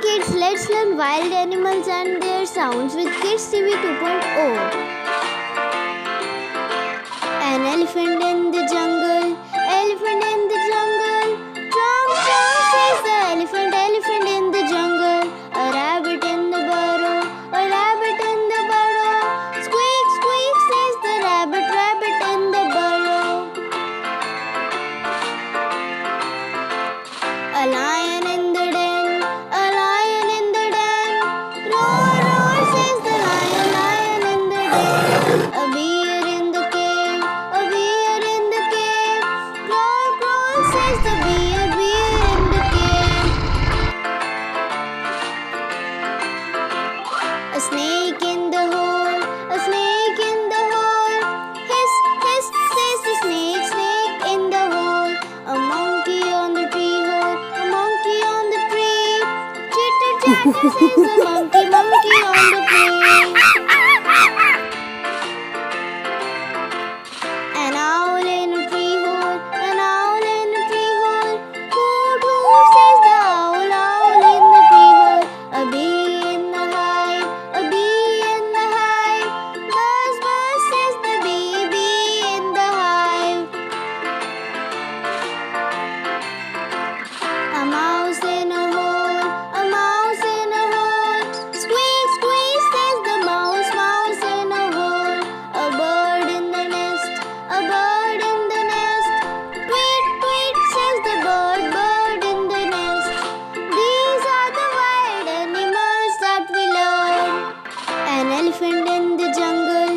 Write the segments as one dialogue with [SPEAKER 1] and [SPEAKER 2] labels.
[SPEAKER 1] kids, let's learn wild animals and their sounds with Kids TV 2.0. An elephant in the jungle, elephant in the jungle. Chomp chomp says the elephant, elephant in the jungle. A rabbit in the burrow, a rabbit in the burrow. Squeak squeak says the rabbit, rabbit in the burrow. A lion in the den, a lion in the den. Roar roar says the lion, lion in the den. A bear in the cave, a bear in the cave. Crawl crawl says the bear, bear in the cave. A snake in the hole, a snake in the hole. Hiss hiss says the snake, snake in the hole. A monkey on the tree hole, a monkey on the tree. Chitter chatter says the monkey, monkey on the tree. An owl in a tree hole, an owl in a tree hole. Hoot hoot says the owl, owl in the tree hole. A bee in the hive, a bee in the hive. Buzz buzz says the bee, bee in the hive. A mouse in a hole, a mouse in a hole. Squeak squeak says the mouse, mouse in a hole. A bird in the nest, a bird in the nest. Tweet tweet says the bird, bird in the nest. These are the wild animals that we learn. An elephant in the jungle,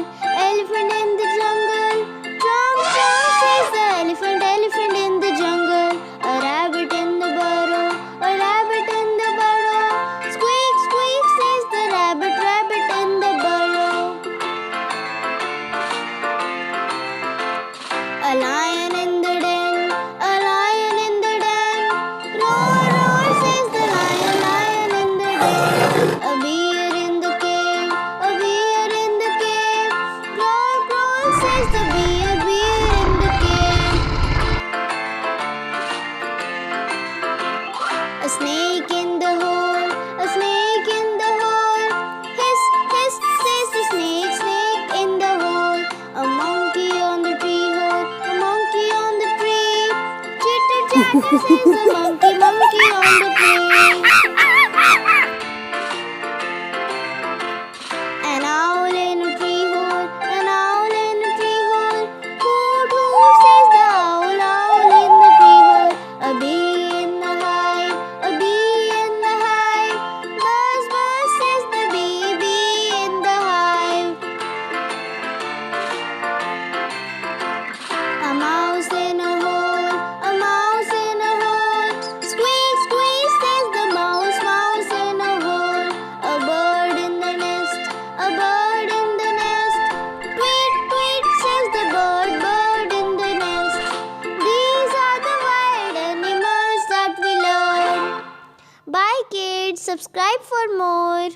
[SPEAKER 1] elephant in the jungle. Chomp chomp says the elephant, elephant in the jungle. A rabbit in the burrow, a rabbit in the burrow. Squeak squeak says the rabbit, rabbit in the burrow. A lion in the den, a lion in the den. Roar roar says the lion, lion in the den. A bear in the cave, a bear in the cave. Crawl crawl says the bear, bear in the cave. A snake in the hole, a snake in the hole. Hiss hiss says the snake, snake in the hole. A monkey on the tree hole, a monkey on the tree. Chitter chatter says the monkey, monkey on the tree. An owl in a tree hole, an owl in a tree hole. Hoot hoot says the owl, owl in the tree hole. A bee in the hive, a bee in the hive. Buzz buzz says the bee, bee in the hive. A mouse in a hole, a mouse in a hole. Squeak squeak says the mouse, mouse in a hole. A bird in the nest, a bird in the nest. Tweet tweet says the bird, bird in the nest. These are the wild animals that we learn. Bye kids, subscribe for more.